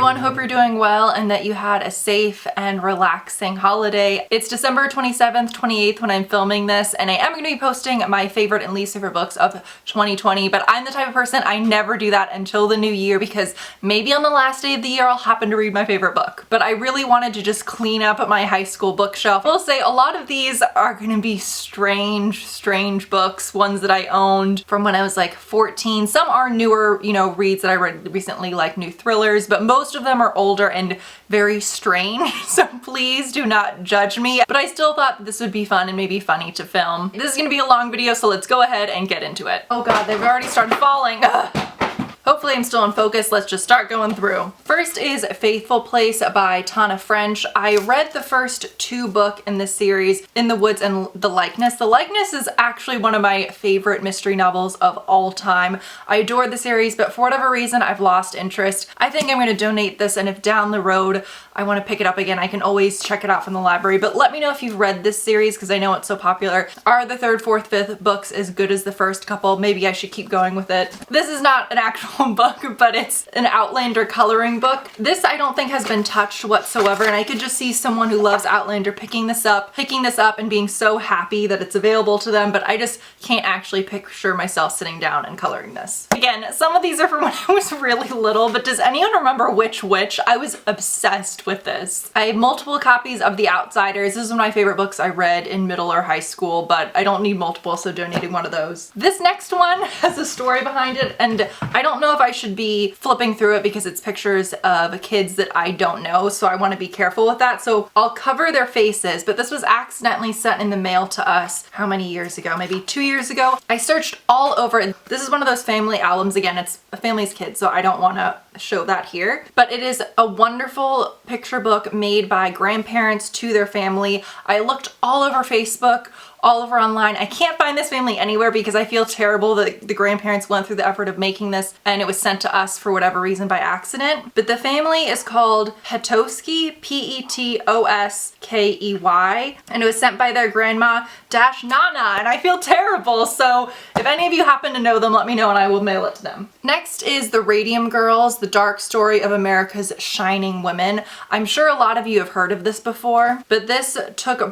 everyone, hope you're doing well and that you had a safe and relaxing holiday. It's December 27th, 28th when I'm filming this, and I am going to be posting my favorite and least favorite books of 2020, but I'm the type of person, I never do that until the new year because maybe on the last day of the year I'll happen to read my favorite book. But I really wanted to just clean up my high school bookshelf. I will say a lot of these are going to be strange books, ones that I owned from when I was like 14. Some are newer, reads that I read recently, like new thrillers, but most of them are older and very strange, so please do not judge me. But I still thought this would be fun and maybe funny to film. This is gonna be a long video, so let's go ahead and get into it. Oh god, they've already started falling. Ugh. Hopefully I'm still in focus. Let's just start going through. First is Faithful Place by Tana French. I read the first two books in this series, In the Woods and The Likeness. The Likeness is actually one of my favorite mystery novels of all time. I adore the series, but for whatever reason I've lost interest. I think I'm going to donate this, and if down the road I want to pick it up again, I can always check it out from the library. But let me know if you've read this series because I know it's so popular. Are the third, fourth, fifth books as good as the first couple? Maybe I should keep going with it. This is not an actual book, but it's an Outlander coloring book. This I don't think has been touched whatsoever, and I could just see someone who loves Outlander picking this up and being so happy that it's available to them, but I just can't actually picture myself sitting down and coloring this. Again, some of these are from when I was really little, but does anyone remember which? I was obsessed with this. I have multiple copies of The Outsiders. This is one of my favorite books I read in middle or high school, but I don't need multiple, so donating one of those. This next one has a story behind it, and I don't know if I should be flipping through it because it's pictures of kids that I don't know, so I want to be careful with that. So I'll cover their faces, but this was accidentally sent in the mail to us how many years ago? Maybe 2 years ago. I searched all over. This is one of those family albums. Again, it's a family's kids, so I don't want to show that here, but it is a wonderful picture book made by grandparents to their family. I looked all over Facebook, all over online. I can't find this family anywhere because I feel terrible that the grandparents went through the effort of making this and it was sent to us for whatever reason by accident. But the family is called Petoskey, P-E-T-O-S-K-E-Y, and it was sent by their grandma Nana, and I feel terrible. So if any of you happen to know them, let me know and I will mail it to them. Next is the Radium Girls, the dark story of America's shining women. I'm sure a lot of you have heard of this before, but this took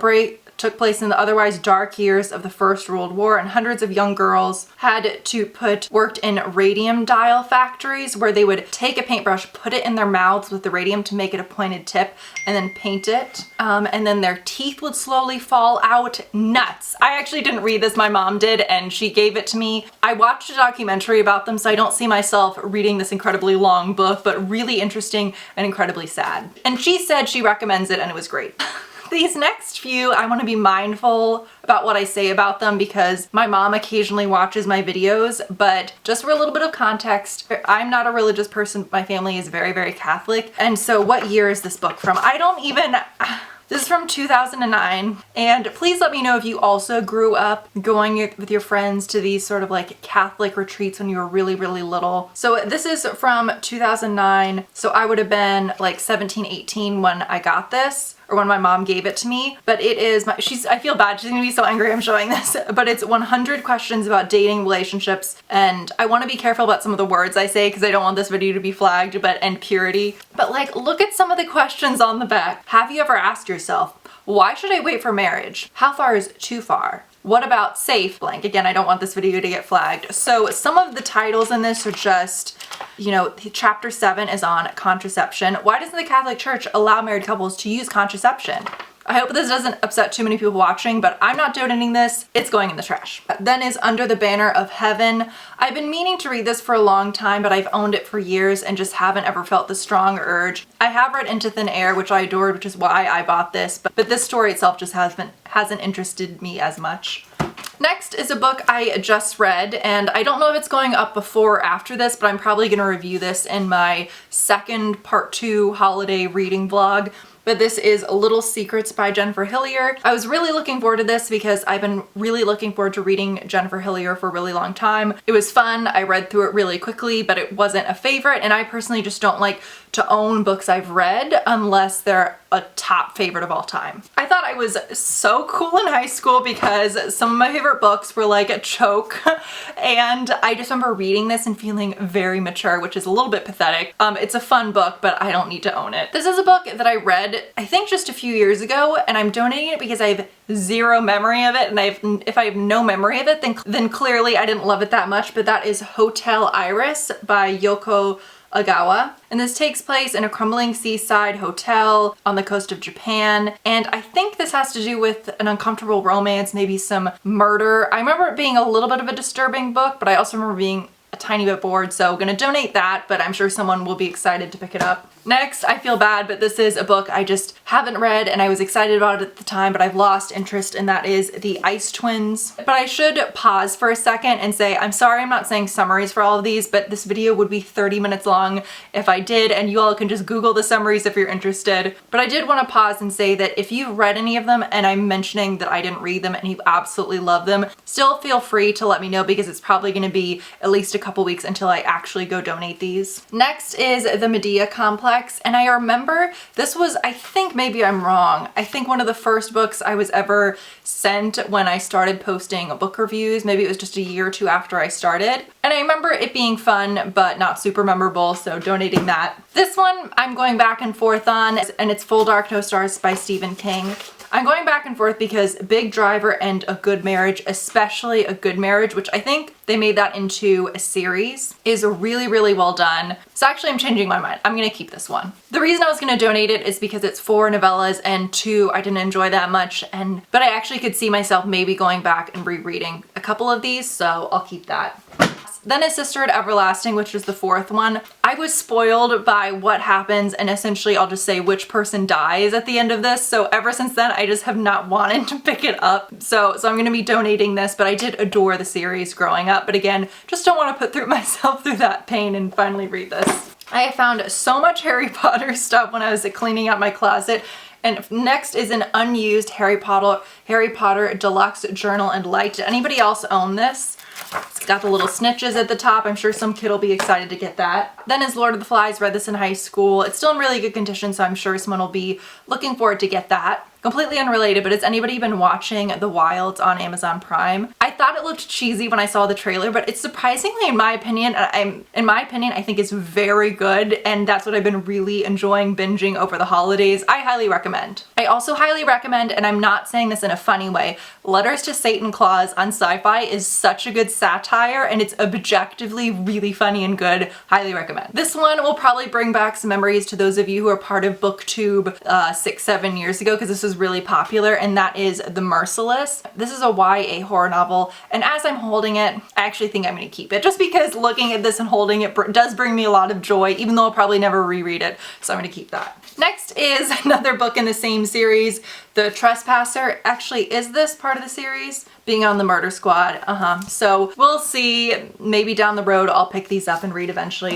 place in the otherwise dark years of the First World War, and hundreds of young girls had to worked in radium dial factories where they would take a paintbrush, put it in their mouths with the radium to make it a pointed tip, and then paint it. And then their teeth would slowly fall out. Nuts. I actually didn't read this, my mom did, and she gave it to me. I watched a documentary about them, so I don't see myself reading this incredibly long book, but really interesting and incredibly sad. And she said she recommends it and it was great. These next few, I want to be mindful about what I say about them because my mom occasionally watches my videos, but just for a little bit of context, I'm not a religious person. My family is very Catholic. And so what year is this book from? This is from 2009, and please let me know if you also grew up going with your friends to these sort of like Catholic retreats when you were really little. So this is from 2009, so I would have been like 17, 18 when I got this, or when my mom gave it to me. But it is, I feel bad, she's gonna be so angry I'm showing this, but it's 100 questions about dating, relationships, and I want to be careful about some of the words I say because I don't want this video to be flagged, and purity. But like, look at some of the questions on the back. Have you ever asked yourself, why should I wait for marriage? How far is too far? What about safe blank? Again, I don't want this video to get flagged. So some of the titles in this are just, chapter 7 is on contraception. Why doesn't the Catholic Church allow married couples to use contraception? I hope this doesn't upset too many people watching, but I'm not donating this. It's going in the trash. Then is Under the Banner of Heaven. I've been meaning to read this for a long time, but I've owned it for years and just haven't ever felt the strong urge. I have read Into Thin Air, which I adored, which is why I bought this, but this story itself just hasn't interested me as much. Next is a book I just read, and I don't know if it's going up before or after this, but I'm probably going to review this in my second part 2 holiday reading vlog. but this is Little Secrets by Jennifer Hillier. I was really looking forward to this because I've been really looking forward to reading Jennifer Hillier for a really long time. It was fun. I read through it really quickly, but it wasn't a favorite, and I personally just don't like to own books I've read unless they're a top favorite of all time. I thought I was so cool in high school because some of my favorite books were like a choke, and I just remember reading this and feeling very mature, which is a little bit pathetic. It's a fun book, but I don't need to own it. This is a book that I read, I think just a few years ago, and I'm donating it because I have zero memory of it, and if I have no memory of it, then clearly I didn't love it that much, but that is Hotel Iris by Yoko Ogawa. And this takes place in a crumbling seaside hotel on the coast of Japan. And I think this has to do with an uncomfortable romance, maybe some murder. I remember it being a little bit of a disturbing book, but I also remember being a tiny bit bored, so I'm gonna donate that, but I'm sure someone will be excited to pick it up. Next, I feel bad, but this is a book I just haven't read and I was excited about it at the time, but I've lost interest, and that is The Ice Twins. But I should pause for a second and say, I'm sorry I'm not saying summaries for all of these, but this video would be 30 minutes long if I did, and you all can just Google the summaries if you're interested. But I did want to pause and say that if you've read any of them and I'm mentioning that I didn't read them and you absolutely love them, still feel free to let me know because it's probably going to be at least a couple weeks until I actually go donate these. Next is The Medea Complex. And I remember this was, I think maybe I'm wrong, I think one of the first books I was ever sent when I started posting book reviews. Maybe it was just a year or two after I started. And I remember it being fun, but not super memorable, so donating that. This one I'm going back and forth on, and it's Full Dark No Stars by Stephen King. I'm going back and forth because Big Driver and A Good Marriage, especially A Good Marriage, which I think they made that into a series, is really, really well done. So actually I'm changing my mind. I'm gonna keep this one. The reason I was gonna donate it is because it's 4 novellas and 2 I didn't enjoy that much, but I actually could see myself maybe going back and rereading a couple of these, so I'll keep that. Then is Sisterhood Everlasting, which is the 4th one. I was spoiled by what happens, and essentially I'll just say which person dies at the end of this, so ever since then I just have not wanted to pick it up. So I'm gonna be donating this, but I did adore the series growing up, but again, just don't want to put myself through that pain and finally read this. I found so much Harry Potter stuff when I was cleaning out my closet. And next is an unused Harry Potter Deluxe Journal and Light. Did anybody else own this? It's got the little snitches at the top. I'm sure some kid will be excited to get that. Then is Lord of the Flies. Read this in high school. It's still in really good condition, so I'm sure someone will be looking forward to get that. Completely unrelated, but has anybody been watching The Wilds on Amazon Prime? I thought it looked cheesy when I saw the trailer, but it's surprisingly, in my opinion, I think it's very good, and that's what I've been really enjoying binging over the holidays. I highly recommend. I also highly recommend, and I'm not saying this in a funny way, Letters to Satan Claus on Sci-Fi is such a good satire, and it's objectively really funny and good. Highly recommend. This one will probably bring back some memories to those of you who are part of BookTube 6-7 years ago, because this was really popular, and that is The Merciless. This is a YA horror novel, and as I'm holding it, I actually think I'm going to keep it, just because looking at this and holding it does bring me a lot of joy, even though I'll probably never reread it, so I'm going to keep that. Next is another book in the same series, The Trespasser. Actually, is this part of the series? Being on the Murder Squad, So we'll see, maybe down the road I'll pick these up and read eventually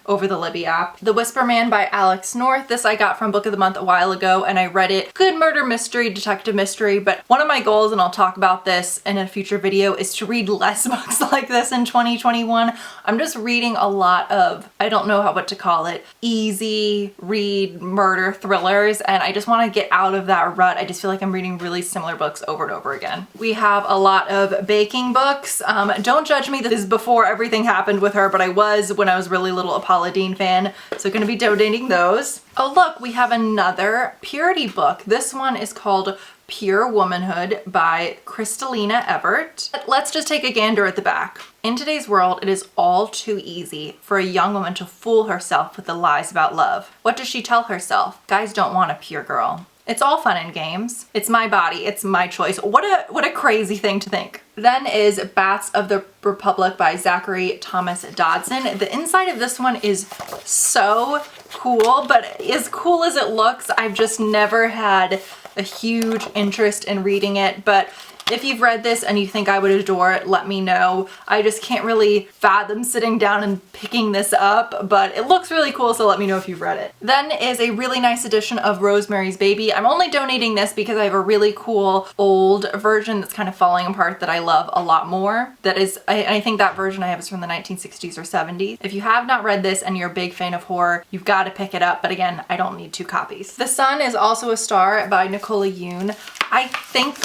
over the Libby app. The Whisper Man by Alex North. This I got from Book of the Month a while ago, and I read it. Good murder mystery, detective mystery, but one of my goals, and I'll talk about this in a future video, is to read less books like this in 2021. I'm just reading a lot of, I don't know what to call it, easy read murder thrillers, and I just want to get out of that rut. I just feel like I'm reading really similar books over and over again. We have a lot of baking books. Don't judge me, this is before everything happened with her, but I was when I was really little a Paula Deen fan, so gonna be donating those. Oh look, we have another purity book. This one is called Pure Womanhood by Kristalina Everett. Let's just take a gander at the back. In today's world, it is all too easy for a young woman to fool herself with the lies about love. What does she tell herself? Guys don't want a pure girl. It's all fun and games. It's my body, it's my choice. What a crazy thing to think. Then is Bats of the Republic by Zachary Thomas Dodson. The inside of this one is so cool, but as cool as it looks, I've just never had a huge interest in reading it, but If you've read this and you think I would adore it, let me know. I just can't really fathom sitting down and picking this up, but it looks really cool, so let me know if you've read it. Then is a really nice edition of Rosemary's Baby. I'm only donating this because I have a really cool old version that's kind of falling apart that I love a lot more. That is, I think that version I have is from the 1960s or 70s. If you have not read this and you're a big fan of horror, you've got to pick it up, but again, I don't need 2 copies. The Sun is also a Star by Nicola Yoon. I think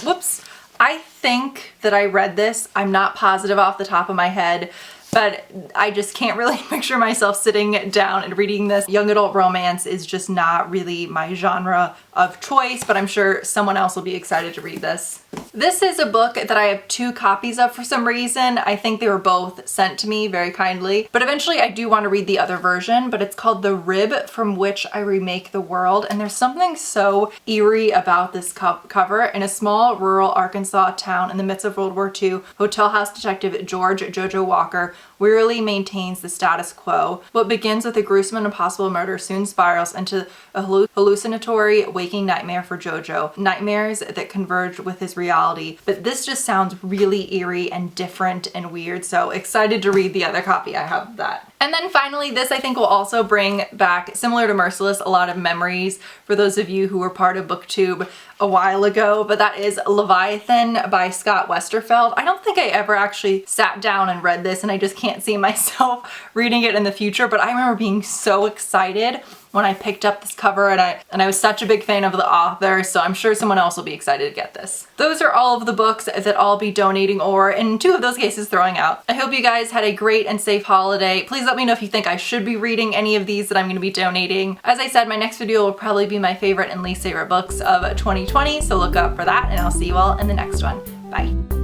that I read this. I'm not positive off the top of my head, but I just can't really picture myself sitting down and reading this. Young adult romance is just not really my genre of choice, but I'm sure someone else will be excited to read this. This is a book that I have 2 copies of for some reason. I think they were both sent to me very kindly, but eventually I do want to read the other version, but it's called The Rib from Which I Remake the World, and there's something so eerie about this cover. In a small rural Arkansas town in the midst of World War II, hotel house detective George Jojo Walker wearily maintains the status quo. What begins with a gruesome and impossible murder soon spirals into a hallucinatory waking nightmare for Jojo. Nightmares that converge with his reality. But this just sounds really eerie and different and weird, so excited to read the other copy I have of that. And then finally, this I think will also bring back, similar to Merciless, a lot of memories for those of you who were part of BookTube a while ago, but that is Leviathan by Scott Westerfeld. I don't think I ever actually sat down and read this, and I just can't see myself reading it in the future, but I remember being so excited when I picked up this cover, and I was such a big fan of the author, so I'm sure someone else will be excited to get this. Those are all of the books that I'll be donating, or in 2 of those cases throwing out. I hope you guys had a great and safe holiday. Please let me know if you think I should be reading any of these that I'm going to be donating. As I said, my next video will probably be my favorite and least favorite books of 2020, so look up for that, and I'll see you all in the next one. Bye.